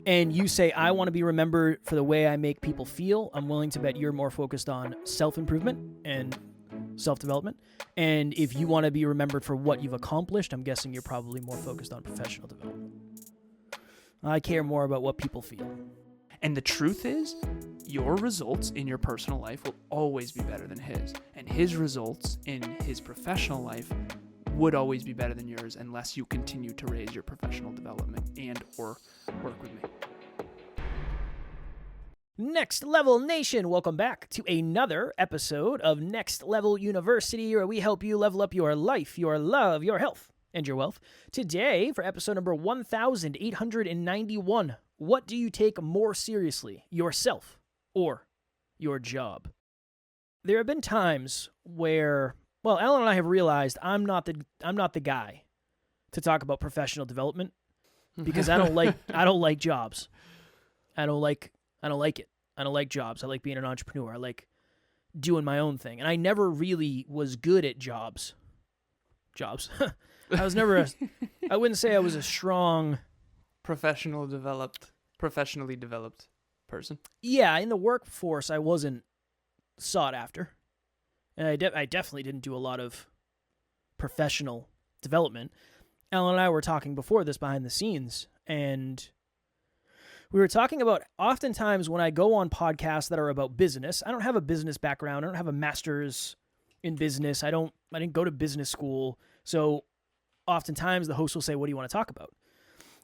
and you say, I want to be remembered for the way I make people feel, I'm willing to bet you're more focused on self-improvement and self-development. And if you want to be remembered for what you've accomplished, I'm guessing you're probably more focused on professional development. I care more about what people feel. And the truth is, your results in your personal life will always be better than his. And his results in his professional life would always be better than yours unless you continue to raise your professional development and or work with me. Next Level Nation, welcome back to another episode of Next Level University, where we help you level up your life, your love, your health, and your wealth. Today, for episode number 1891, what do you take more seriously, yourself or your job? There have been times where, well, Alan and I have realized I'm not the guy to talk about professional development because I don't like jobs. I don't like it. I don't like jobs. I like being an entrepreneur. I like doing my own thing. And I never really was good at jobs. I was never I wouldn't say I was a strong Professionally developed person. Yeah, in the workforce I wasn't sought after. And I definitely didn't do a lot of professional development. Alan and I were talking before this behind the scenes, and we were talking about oftentimes when I go on podcasts that are about business, I don't have a business background. I don't have a master's in business. I didn't go to business school. So oftentimes the host will say, what do you want to talk about?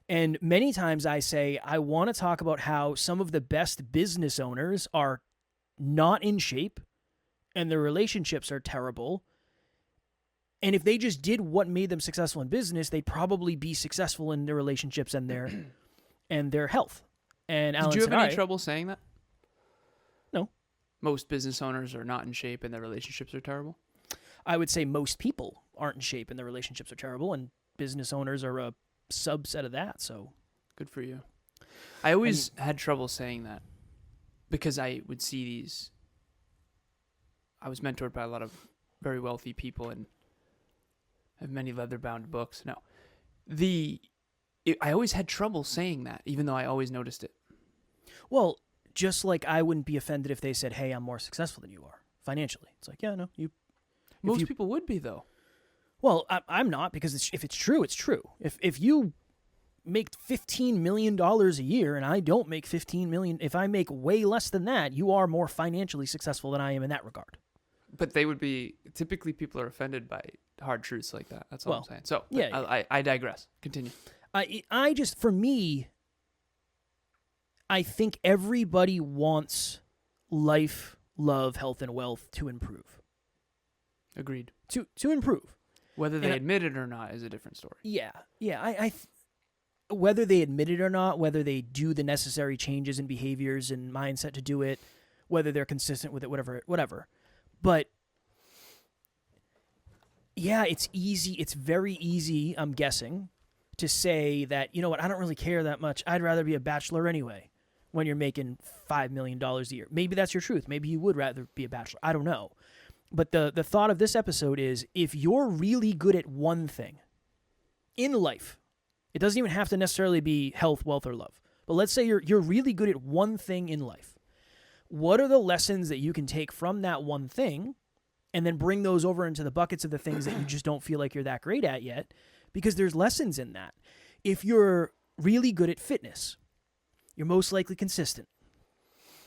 And many times I say, I want to talk about how some of the best business owners are not in shape and their relationships are terrible. And if they just did what made them successful in business, they'd probably be successful in their relationships and their health. And Alan Did you have said, any trouble saying that? No. Most business owners are not in shape and their relationships are terrible? I would say most people aren't in shape and their relationships are terrible, and business owners are a subset of that. So good for you. I always had trouble saying that because I would see these. I was mentored by a lot of very wealthy people and have many leather-bound books. No, I always had trouble saying that, even though I always noticed it. Well, just like I wouldn't be offended if they said, hey, I'm more successful than you are financially. It's like, yeah, no, Most people would be, though. Well, I'm not, because if it's true, it's true. If you make $15 million a year and I don't make $15 million, if I make way less than that, you are more financially successful than I am in that regard. But they would be, typically people are offended by hard truths like that. That's all I'm saying. So yeah. I digress. Continue. I just, for me, I think everybody wants life, love, health, and wealth to improve. Agreed. To improve. Whether they admit it or not is a different story. Yeah. Whether they admit it or not, whether they do the necessary changes in behaviors and mindset to do it, whether they're consistent with it, whatever. But yeah, it's easy. It's very easy, I'm guessing, to say that, you know what, I don't really care that much. I'd rather be a bachelor anyway when you're making $5 million a year. Maybe that's your truth. Maybe you would rather be a bachelor. I don't know. But the thought of this episode is, if you're really good at one thing in life, it doesn't even have to necessarily be health, wealth, or love. But let's say you're really good at one thing in life. What are the lessons that you can take from that one thing and then bring those over into the buckets of the things that you just don't feel like you're that great at yet? Because there's lessons in that. If you're really good at fitness, you're most likely consistent.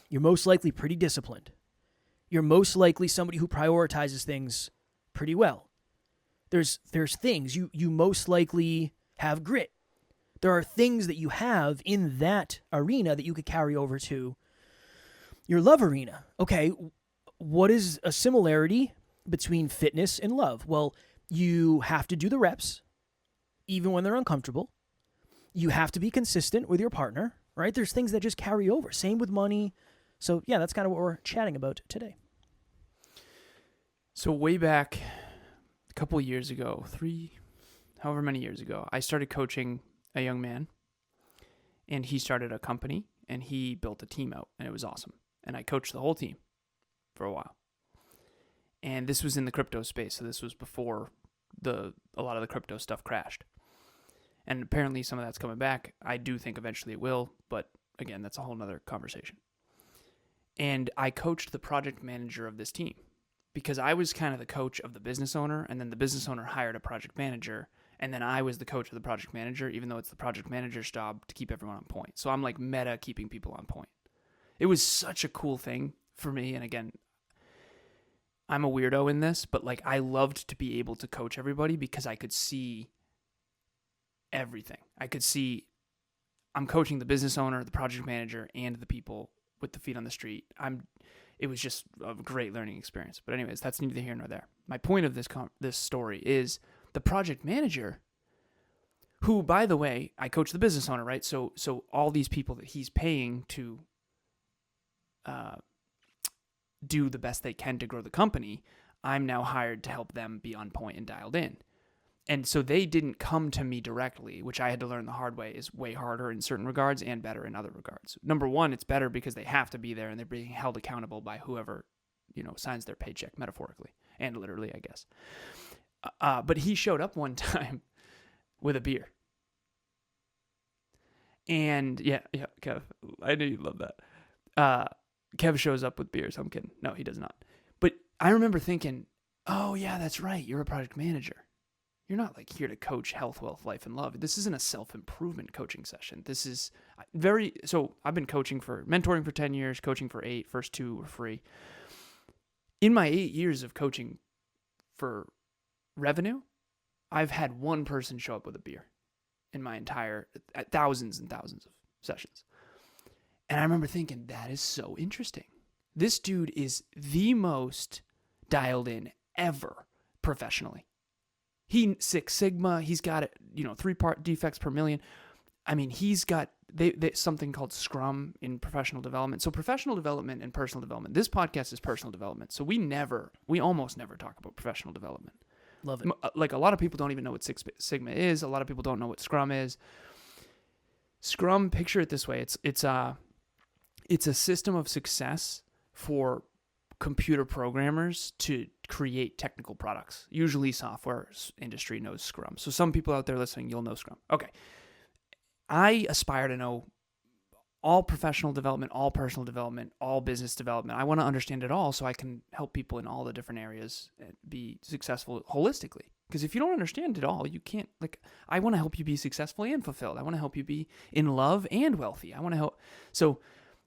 You're most likely pretty disciplined. You're most likely somebody who prioritizes things pretty well. There's things. You most likely have grit. There are things that you have in that arena that you could carry over to your love arena. Okay, what is a similarity between fitness and love? Well, you have to do the reps, even when they're uncomfortable. You have to be consistent with your partner, right? There's things that just carry over. Same with money. So yeah, that's kind of what we're chatting about today. So way back a couple of years ago, however many years ago, I started coaching a young man, and he started a company, and he built a team out, and it was awesome. And I coached the whole team for a while. And this was in the crypto space, so this was before a lot of the crypto stuff crashed. And apparently some of that's coming back. I do think eventually it will, but again, that's a whole nother conversation. And I coached the project manager of this team because I was kind of the coach of the business owner, and then the business owner hired a project manager, and then I was the coach of the project manager, even though it's the project manager's job to keep everyone on point. So I'm like meta keeping people on point. It was such a cool thing for me. And again, I'm a weirdo in this, but like I loved to be able to coach everybody because I could see everything. I could see I'm coaching the business owner, the project manager, and the people with the feet on the street. It was just a great learning experience. But anyways, that's neither here nor there. My point of this story is the project manager, who, by the way, I coach the business owner, right? So all these people that he's paying to do the best they can to grow the company, I'm now hired to help them be on point and dialed in. And so they didn't come to me directly, which I had to learn the hard way is way harder in certain regards and better in other regards. Number one, it's better because they have to be there and they're being held accountable by whoever, signs their paycheck, metaphorically and literally, I guess. But he showed up one time with a beer. And yeah, Kev, I knew you'd love that. Kev shows up with beers. I'm kidding. No, he does not. But I remember thinking, oh yeah, that's right. You're a project manager. You're not like here to coach health, wealth, life, and love. This isn't a self-improvement coaching session. This is so I've been mentoring for 10 years, coaching for 8, first 2 were free. In my 8 years of coaching for revenue, I've had one person show up with a beer in my entire, thousands and thousands of sessions. And I remember thinking, that is so interesting. This dude is the most dialed in ever professionally. He Six Sigma, he's got 3-part defects per million. I mean, he's got something called Scrum in professional development. So professional development and personal development. This podcast is personal development. So we almost never talk about professional development. Love it. Like a lot of people don't even know what Six Sigma is. A lot of people don't know what Scrum is. Scrum, picture it this way. It's a system of success for computer programmers to create technical products. Usually software industry knows Scrum. So some people out there listening, you'll know Scrum. Okay. I aspire to know all professional development, all personal development, all business development. I want to understand it all so I can help people in all the different areas be successful holistically. Because if you don't understand it all, you can't, I want to help you be successful and fulfilled. I want to help you be in love and wealthy. I want to help. So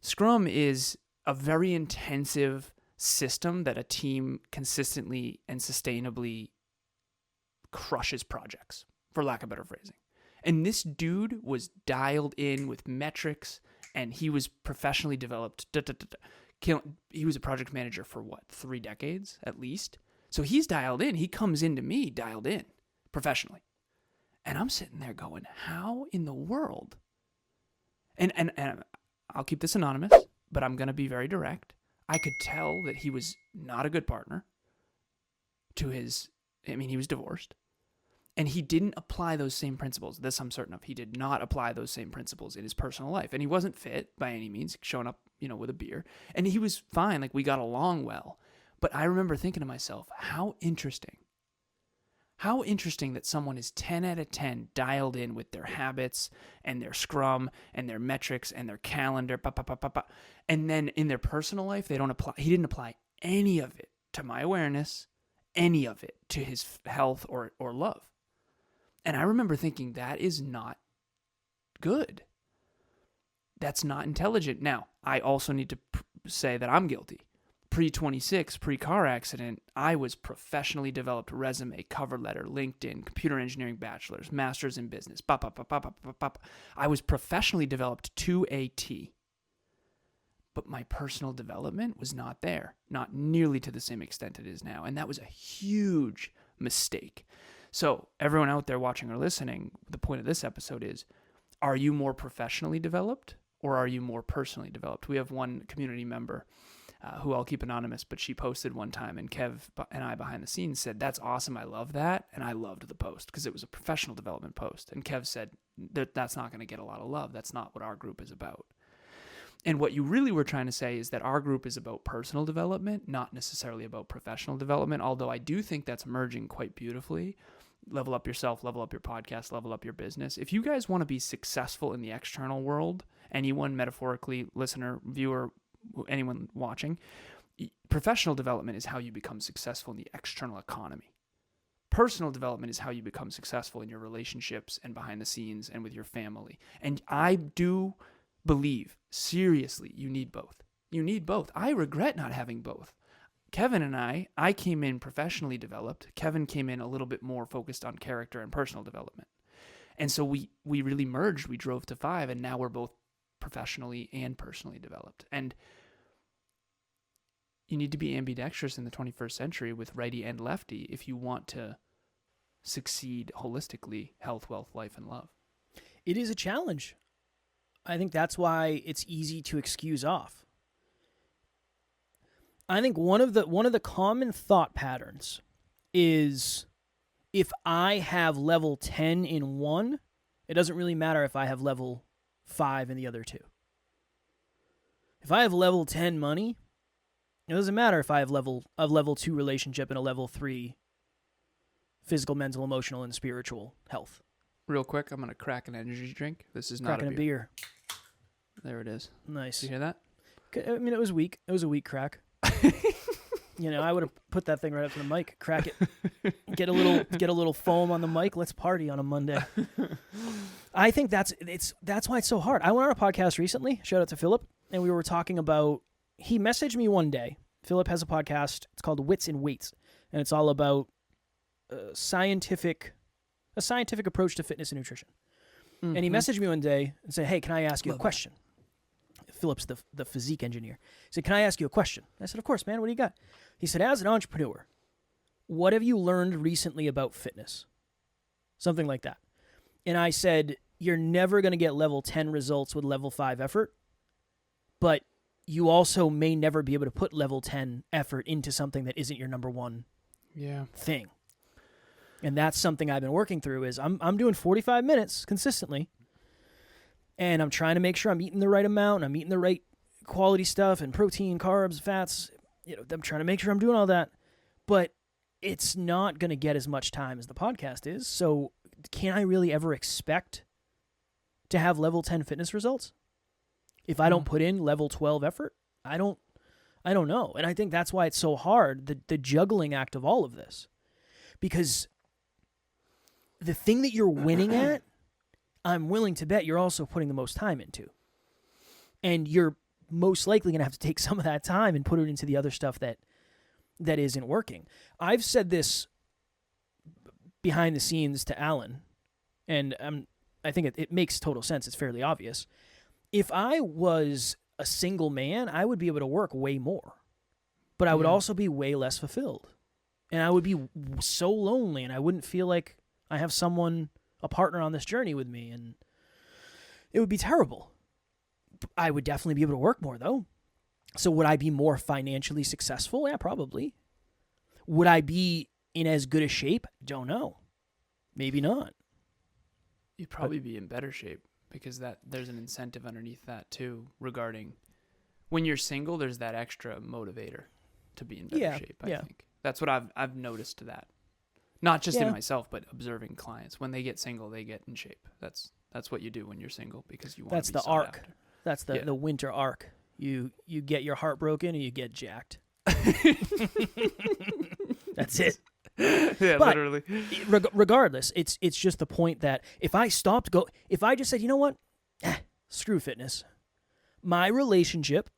Scrum is a very intensive system that a team consistently and sustainably crushes projects, for lack of better phrasing. And this dude was dialed in with metrics, and he was professionally developed. He was a project manager for 3 decades at least. So he's dialed in. He comes into me dialed in professionally. And I'm sitting there going, how in the world? And I'll keep this anonymous, but I'm going to be very direct. I could tell that he was not a good partner he was divorced. And he didn't apply those same principles. This I'm certain of. He did not apply those same principles in his personal life. And he wasn't fit by any means, showing up, with a beer. And he was fine. We got along well. But I remember thinking to myself, how interesting. How interesting that someone is 10 out of 10 dialed in with their habits and their Scrum and their metrics and their calendar, and then in their personal life, he didn't apply any of it to my awareness, any of it to his health or love. And I remember thinking, that is not good. That's not intelligent. Now, I also need to say that I'm guilty. Pre-26, pre-car accident, I was professionally developed resume, cover letter, LinkedIn, computer engineering bachelor's, master's in business. I was professionally developed to a T. But my personal development was not there, not nearly to the same extent it is now. And that was a huge mistake. So everyone out there watching or listening, the point of this episode is, are you more professionally developed or are you more personally developed? We have one community member who I'll keep anonymous, but she posted one time, and Kev and I behind the scenes said, that's awesome, I love that, and I loved the post because it was a professional development post. And Kev said, that's not going to get a lot of love. That's not what our group is about. And what you really were trying to say is that our group is about personal development, not necessarily about professional development, although I do think that's merging quite beautifully. level up yourself, level up your podcast, level up your business. If you guys want to be successful in the external world, anyone metaphorically, listener, viewer, anyone watching, professional development is how you become successful in the external economy. Personal development is how you become successful in your relationships and behind the scenes and with your family. And I do believe, seriously, you need both. You need both. I regret not having both. Kevin and I came in professionally developed. Kevin came in a little bit more focused on character and personal development. And so we really merged. We drove to 5, and now we're both professionally and personally developed. And you need to be ambidextrous in the 21st century with righty and lefty if you want to succeed holistically, health, wealth, life, and love. It is a challenge. I think that's why it's easy to excuse off. I think one of the common thought patterns is if I have level 10 in one, it doesn't really matter if I have level 5 in the other two. If I have level 10 money, it doesn't matter if I have level 2 relationship and a level 3 physical, mental, emotional, and spiritual health. Real quick, I'm going to crack an energy drink. This is not Cracking a beer. a beer. There it is. Nice. Did you hear that? I mean, it was weak. It was a weak crack. I would have put that thing right up to the mic, crack it, get a little foam on the mic. Let's party on a Monday. I think that's why it's so hard. I went on a podcast recently. Shout out to Philip, and we were talking about. He messaged me one day. Philip has a podcast. It's called Wits and Weights, and it's all about a scientific approach to fitness and nutrition. Mm-hmm. And he messaged me one day and said, "Hey, can I ask you a question?" Philip's the physique engineer. He said, "Can I ask you a question?" I said, "Of course, man. What do you got?" He said, "As an entrepreneur, what have you learned recently about fitness?" Something like that. And I said, "You're never going to get level 10 results with level 5 effort, but you also may never be able to put level 10 effort into something that isn't your number one thing." And that's something I've been working through is I'm doing 45 minutes consistently. And I'm trying to make sure I'm eating the right amount, and I'm eating the right quality stuff and protein, carbs, fats. I'm trying to make sure I'm doing all that. But it's not going to get as much time as the podcast is. So can I really ever expect to have level 10 fitness results if I don't put in level 12 effort? I don't know. And I think that's why it's so hard, the juggling act of all of this. Because the thing that you're winning at, I'm willing to bet you're also putting the most time into. And you're most likely going to have to take some of that time and put it into the other stuff that isn't working. I've said this behind the scenes to Alan, and I think it makes total sense. It's fairly obvious. If I was a single man, I would be able to work way more. But I would also be way less fulfilled. And I would be so lonely, and I wouldn't feel like I have a partner on this journey with me, and it would be terrible. I would definitely be able to work more, though. So would I be more financially successful? Yeah, probably. Would I be in as good a shape? Don't know. Maybe not. You'd probably be in better shape because there's an incentive underneath that too regarding when you're single, there's that extra motivator to be in better shape, I think. That's what I've noticed to that. Not just in myself, but observing clients. When they get single, they get in shape. That's what you do when you're single because you want to be sought arc. after. That's the winter arc. You get your heart broken and you get jacked. That's it. Yeah, but literally. Regardless, it's just the point that if I just said, you know what, screw fitness, my relationship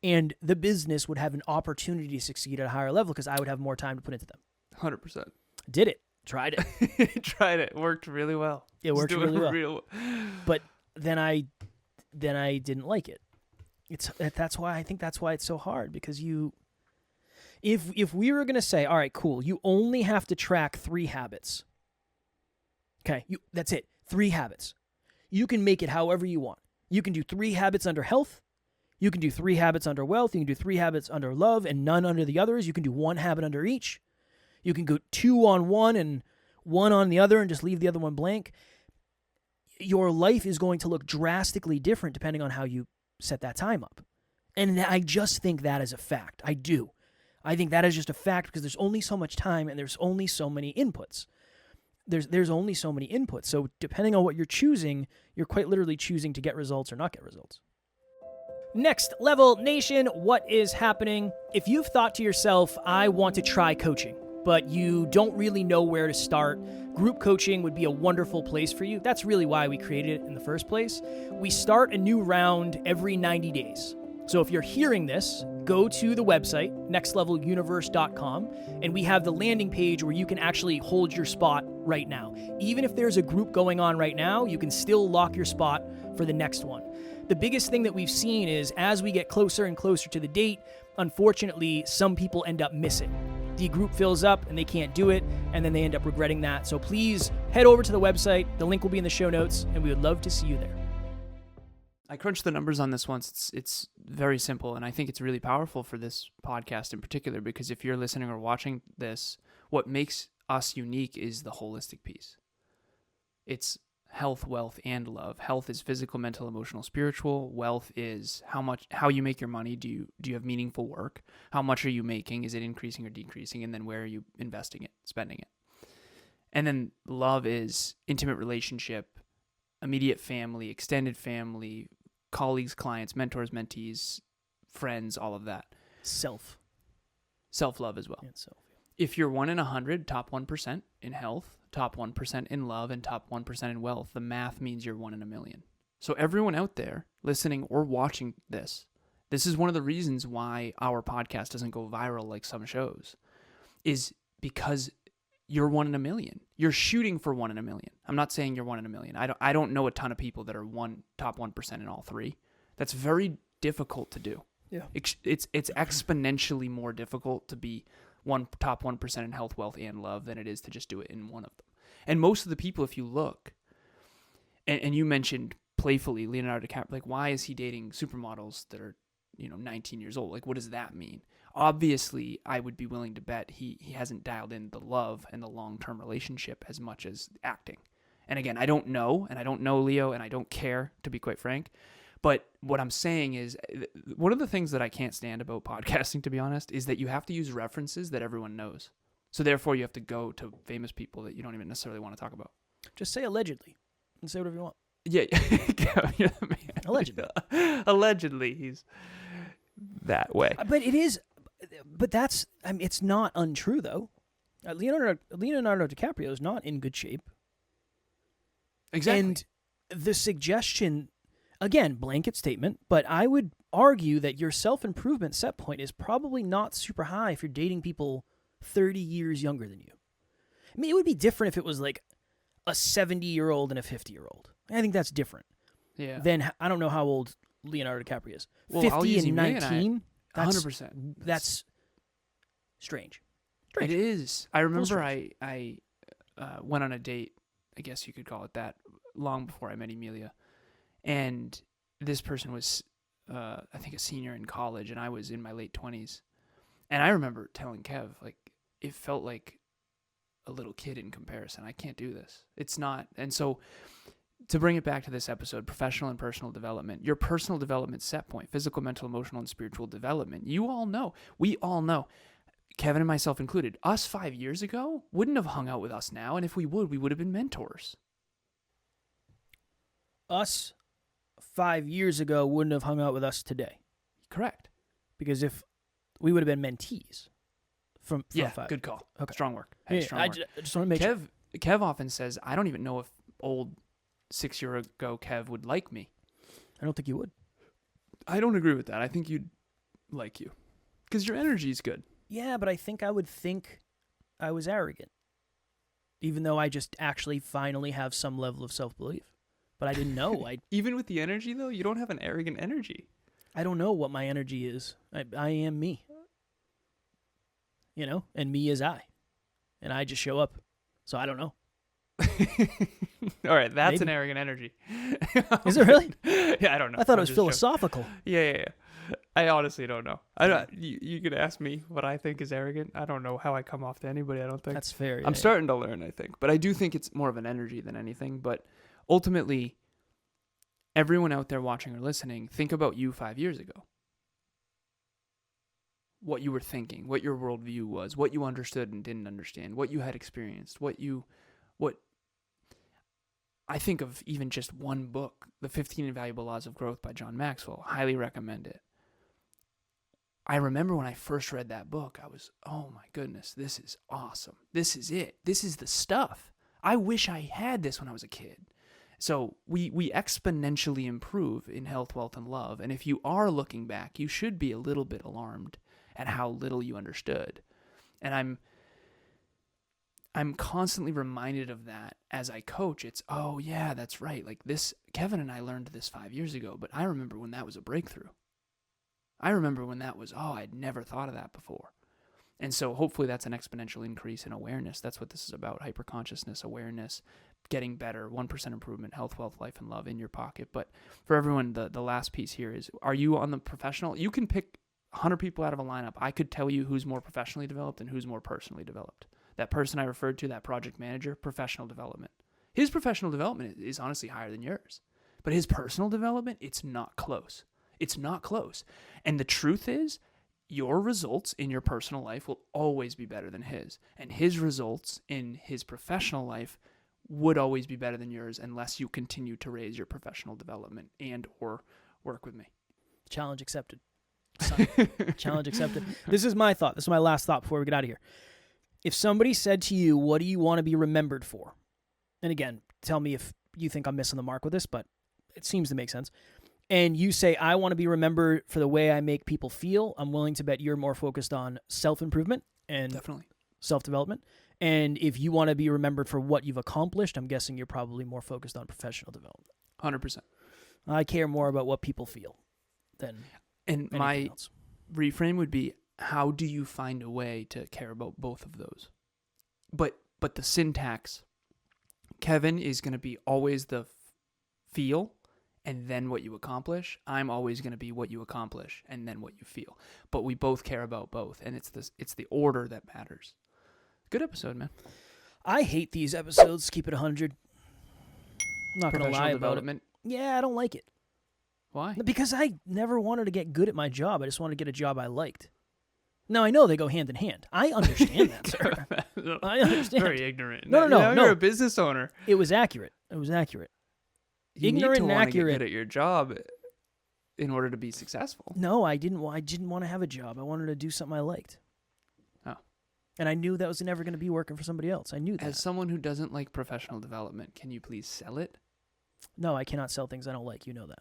and the business would have an opportunity to succeed at a higher level because I would have more time to put into them. 100%. Did it. Tried it. Tried it. Worked really well. It worked really well. But then I didn't like it. That's why it's so hard because if we were going to say, all right, cool, you only have to track 3 habits. Okay, that's it. 3 habits. You can make it however you want. You can do 3 habits under health. You can do 3 habits under wealth. You can do 3 habits under love and none under the others. You can do 1 habit under each. You can go 2 on one and 1 on the other and just leave the other one blank. Your life is going to look drastically different depending on how you set that time up. And I just think that is a fact. I do. I think that is just a fact because there's only so much time and there's only so many inputs. there's only so many inputs. So depending on what you're choosing, you're quite literally choosing to get results or not get results. Next Level Nation, what is happening? If you've thought to yourself, I want to try coaching, but you don't really know where to start, group coaching would be a wonderful place for you. That's really why we created it in the first place. We start a new round every 90 days. So if you're hearing this, go to the website, nextleveluniverse.com, and we have the landing page where you can actually hold your spot right now. Even if there's a group going on right now, you can still lock your spot for the next one. The biggest thing that we've seen is as we get closer and closer to the date, unfortunately, some people end up missing. The group fills up and they can't do it, and then they end up regretting that. So please head over to the website. The link will be in the show notes, and we would love to see you there. I crunched the numbers on this once. It's very simple, and I think it's really powerful for this podcast in particular, because if you're listening or watching this, what makes us unique is the holistic piece. It's health, wealth, and love. Health is physical, mental, emotional, spiritual. Wealth is how you make your money. Do you have meaningful work? How much are you making? Is it increasing or decreasing? And then where are you investing it, spending it? And then love is intimate relationship, immediate family, extended family, colleagues, clients, mentors, mentees, friends, all of that. Self-love as well. Yeah, If you're 1 in 100, top 1% in health, top 1% in love, and top 1% in wealth, the math means you're 1 in a million. So everyone out there listening or watching this is one of the reasons why our podcast doesn't go viral like some shows, is because you're 1 in a million. You're shooting for 1 in a million. I'm not saying you're 1 in a million. I don't know a ton of people that are top 1% in all three. That's very difficult to do. Yeah. It's exponentially more difficult to be top 1% in health, wealth, and love than it is to just do it in one of them. And most of the people, if you look, and you mentioned playfully Leonardo DiCaprio, like, why is he dating supermodels that are, 19 years old? Like, what does that mean? Obviously, I would be willing to bet he hasn't dialed in the love and the long-term relationship as much as acting. And again, I don't know Leo, and I don't care, to be quite frank. But what I'm saying is, one of the things that I can't stand about podcasting, to be honest, is that you have to use references that everyone knows. So therefore, you have to go to famous people that you don't even necessarily want to talk about. Just say allegedly and say whatever you want. Yeah. You're the man. Allegedly. Allegedly, he's that way. But that's, it's not untrue, though. Leonardo DiCaprio is not in good shape. Exactly. And the suggestion, again, blanket statement, but I would argue that your self-improvement set point is probably not super high if you're dating people 30 years younger than you. I mean, it would be different if it was like a 70-year-old and a 50-year-old. I think that's different. Yeah. Then I don't know how old Leonardo DiCaprio is. Well, 50 and 19? 100%. That's strange. It is. I remember I went on a date, I guess you could call it that, long before I met Emilia. And this person was, I think, a senior in college, and I was in my late 20s. And I remember telling Kev, like, it felt like a little kid in comparison. I can't do this. It's not. And so to bring it back to this episode, professional and personal development, your personal development set point, physical, mental, emotional, and spiritual development, you all know, we all know, Kevin and myself included, us 5 years ago wouldn't have hung out with us now. And if we would have been mentors. Us 5 years ago wouldn't have hung out with us today. Correct. Because if we would have been mentees from 5. Good call. Okay. Strong work. Hey, strong work. I just want to make sure. Kev often says, I don't even know if old 6 years ago Kev would like me. I don't think you would. I don't agree with that. I think you'd like you. Because your energy is good. Yeah, but I think I would think I was arrogant. Even though I just actually finally have some level of self-belief. But I didn't know. Even with the energy, though, you don't have an arrogant energy. I don't know what my energy is. I am me. And me is I. And I just show up. So I don't know. All right, that's Maybe. an arrogant energy. Is it really? Yeah, I don't know. I thought it was philosophical. Yeah. I honestly don't know. You could ask me what I think is arrogant. I don't know how I come off to anybody, I don't think. That's fair. I'm starting to learn, I think. But I do think it's more of an energy than anything. But ultimately, everyone out there watching or listening, think about you 5 years ago. What you were thinking, what your worldview was, what you understood and didn't understand, what you had experienced, what you what I think of even just one book, The 15 Invaluable Laws of Growth by John Maxwell. Highly recommend it. I remember when I first read that book, I was, oh my goodness, this is awesome. This is it. This is the stuff. I wish I had this when I was a kid. So we exponentially improve in health, wealth, and love. And if you are looking back, you should be a little bit alarmed at how little you understood. And I'm constantly reminded of that as I coach. It's, oh yeah, that's right. Like this, Kevin and I learned this 5 years ago, but I remember when that was a breakthrough. I remember when that was, oh, I'd never thought of that before. And so hopefully that's an exponential increase in awareness. That's what this is about, hyperconsciousness, awareness, getting better, 1% improvement, health, wealth, life, and love in your pocket. But for everyone, the last piece here is, are you on the professional? You can pick 100 people out of a lineup. I could tell you who's more professionally developed and who's more personally developed. That person I referred to, that project manager, professional development. His professional development is honestly higher than yours. But his personal development, it's not close. It's not close. And the truth is, your results in your personal life will always be better than his. And his results in his professional life would always be better than yours unless you continue to raise your professional development and or work with me. Challenge accepted. Challenge accepted. This is my thought. This is my last thought before we get out of here. If somebody said to you, what do you want to be remembered for? And again, tell me if you think I'm missing the mark with this, but it seems to make sense. And you say, I want to be remembered for the way I make people feel, I'm willing to bet you're more focused on self-improvement and Definitely. self-development. And if you want to be remembered for what you've accomplished, I'm guessing you're probably more focused on professional development. 100%. I care more about what people feel than And anything my else. reframe would be, how do you find a way to care about both of those? But the syntax, Kevin is going to be always the feel and then what you accomplish. I'm always going to be what you accomplish and then what you feel. But we both care about both, and it's the order that matters. Good episode, man. I hate these episodes. Keep it 100. I'm not going to lie about it. Development. Yeah, I don't like it. Why? Because I never wanted to get good at my job. I just wanted to get a job I liked. Now, I know they go hand in hand. I understand that, sir. I understand. Very ignorant. No. You're a business owner. It was accurate. It was accurate. You Ignorant need to and want to accurate. get good at your job in order to be successful. No, I didn't want to have a job. I wanted to do something I liked. Oh. And I knew that was never going to be working for somebody else. I knew that. As someone who doesn't like professional development, can you please sell it? No, I cannot sell things I don't like. You know that.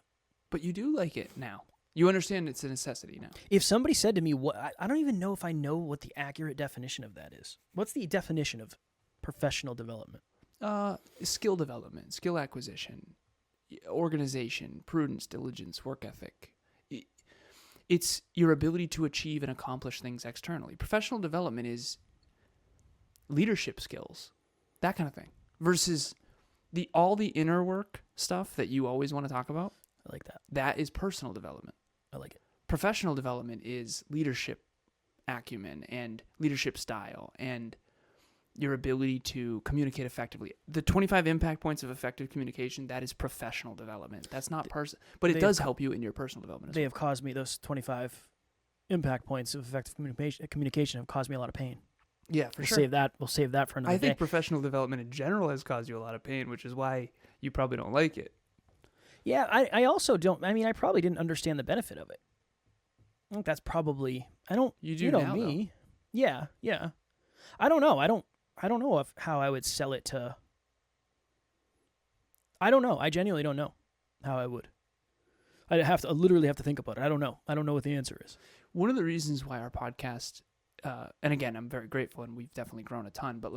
But you do like it now. You understand it's a necessity now. If somebody said to me, I don't even know if I know what the accurate definition of that is. What's the definition of professional development? Skill development, skill acquisition, organization, prudence, diligence, work ethic. It's your ability to achieve and accomplish things externally. Professional development is leadership skills, that kind of thing, versus all the inner work stuff that you always want to talk about. I like that. That is personal development. I like it. Professional development is leadership acumen and leadership style and your ability to communicate effectively. The 25 impact points of effective communication, that is professional development. That's not but it does help you in your personal development. They have caused me, those 25 impact points of effective communication have caused me a lot of pain. Yeah, for sure. We'll save that for another day. I think professional development in general has caused you a lot of pain, which is why you probably don't like it. Yeah, I also don't. I mean, I probably didn't understand the benefit of it. I think that's probably. I don't. You do you know now, me. Though. Yeah. I don't know. I don't know how I would sell it to. I don't know. I genuinely don't know how I would. I literally have to think about it. I don't know. I don't know what the answer is. One of the reasons why our podcast, and again, I'm very grateful, and we've definitely grown a ton. But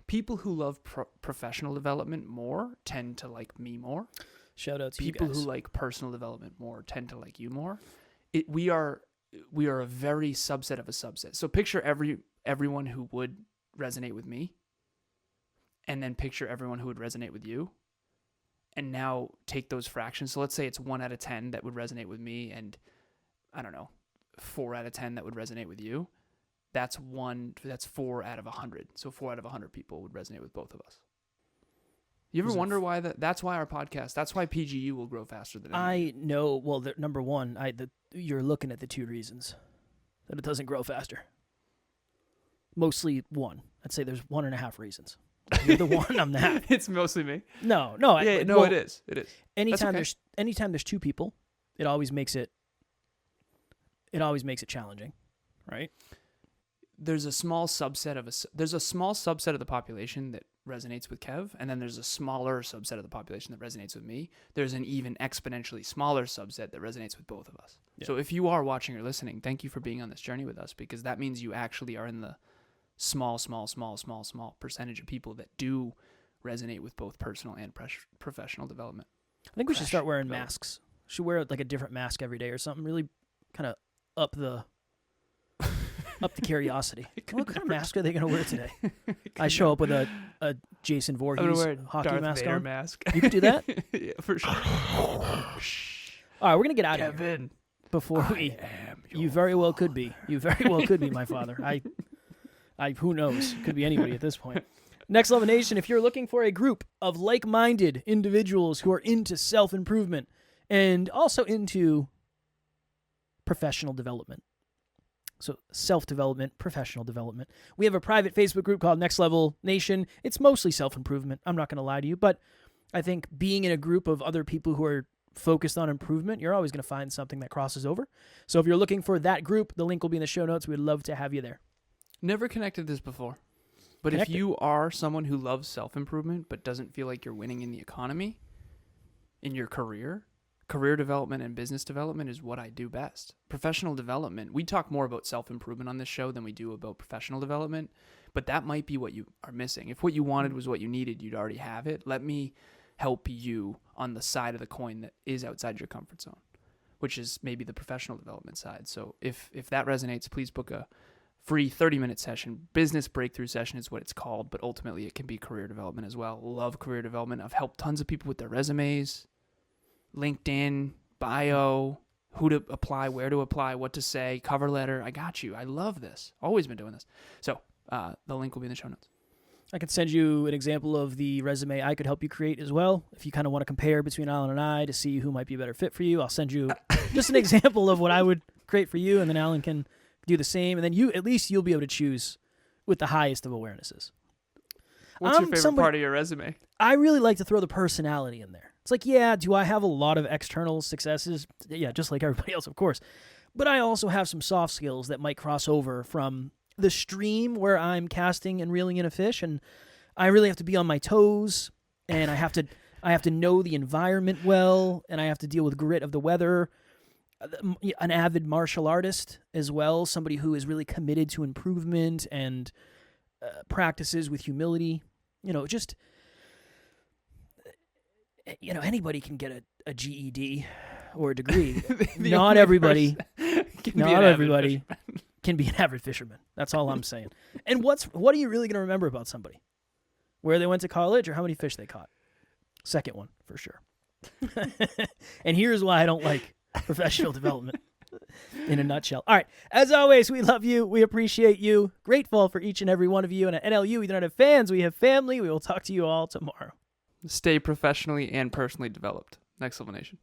people who love professional development more tend to like me more. Shout out to people you guys. who like personal development more tend to like you more. We are a very subset of a subset. So picture everyone who would resonate with me, and then picture everyone who would resonate with you, and now take those fractions. So let's say it's 1 out of 10 that would resonate with me, and I don't know, 4 out of 10 that would resonate with you. That's 4 out of 100. So 4 out of 100 people would resonate with both of us. You ever wonder why that's why our podcast, that's why PGU will grow faster than anything. I know. Well, number one, you're looking at the two reasons that it doesn't grow faster. Mostly one. I'd say there's 1.5 reasons. You're the one. I'm that. It's mostly me. No. Yeah, no, it is. It is. Anytime okay. there's two people, it always makes it challenging, right? There's a small subset of the population that resonates with Kev, and then there's a smaller subset of the population that resonates with me. There's an even exponentially smaller subset that resonates with both of us. Yeah. So if you are watching or listening, thank you for being on this journey with us, because that means you actually are in the small percentage of people that do resonate with both personal and professional development. I think we should start wearing masks. Should wear like a different mask every day or something. Really kind of up the curiosity. What kind of mask are they going to wear today? I show up with a Jason Voorhees hockey Darth mask Vader on. mask. You could do that? Yeah, for sure. All right, we're going to get out of here. Kevin, before we, you very well could be. You very well could be my father. I who knows? Could be anybody at this point. Next Level Nation, if you're looking for a group of like-minded individuals who are into self-improvement and also into professional development, so self-development, professional development, we have a private Facebook group called Next Level Nation. It's mostly self-improvement. I'm not going to lie to you, but I think being in a group of other people who are focused on improvement, you're always going to find something that crosses over. So if you're looking for that group, the link will be in the show notes. We'd love to have you there. Never connected this before. But if you are someone who loves self-improvement but doesn't feel like you're winning in the economy, in your career development and business development is what I do best. Professional development, we talk more about self-improvement on this show than we do about professional development, but that might be what you are missing. If what you wanted was what you needed, you'd already have it. Let me help you on the side of the coin that is outside your comfort zone, which is maybe the professional development side. So if that resonates, please book a free 30-minute session. Business breakthrough session is what it's called, but ultimately it can be career development as well. Love career development. I've helped tons of people with their resumes, LinkedIn, bio, who to apply, where to apply, what to say, cover letter. I got you. I love this. Always been doing this. So the link will be in the show notes. I can send you an example of the resume I could help you create as well. If you kind of want to compare between Alan and I to see who might be a better fit for you, I'll send you just an example of what I would create for you, and then Alan can do the same, and then you'll be able to choose with the highest of awarenesses. What's your favorite part of your resume? I really like to throw the personality in there. It's like, yeah, do I have a lot of external successes? Yeah, just like everybody else, of course. But I also have some soft skills that might cross over from the stream where I'm casting and reeling in a fish, and I really have to be on my toes, and I have to know the environment well, and I have to deal with grit of the weather. An avid martial artist as well, somebody who is really committed to improvement and practices with humility. Anybody can get a GED or a degree. Not everybody can be an avid fisherman. That's all I'm saying. And what are you really going to remember about somebody? Where they went to college or how many fish they caught? Second one, for sure. And here's why I don't like professional development in a nutshell. All right. As always, we love you. We appreciate you. Grateful for each and every one of you. And at NLU, we do not have fans. We have family. We will talk to you all tomorrow. Stay professionally and personally developed. Next Level Nation.